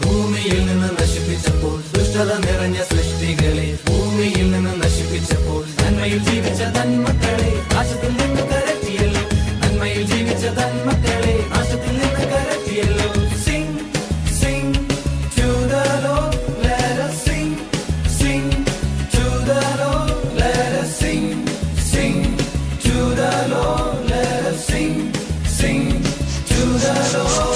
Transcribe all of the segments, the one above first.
ഭൂമിയിൽ നിന്ന് നശിപ്പിച്ചപ്പോൾ, ദുഷ്ടത നിറഞ്ഞ സൃഷ്ടികളെ ഭൂമിയിൽ നിന്ന് നശിപ്പിച്ചപ്പോൾ, നന്മയിൽ ജീവിച്ച തന്മക്കളെ നാശത്തിൽ നിന്ന് കരറ്റിയല്ലോ. നന്മയിൽ ജീവിച്ച തന്മക്കളെ നാശത്തിൽ നിന്ന് കരറ്റിയല്ലോ. Sing, sing to the Lord, let us sing, sing to the Lord, let us sing, sing to the Lord, let us sing, sing to the Lord.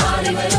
തീവണ്ടി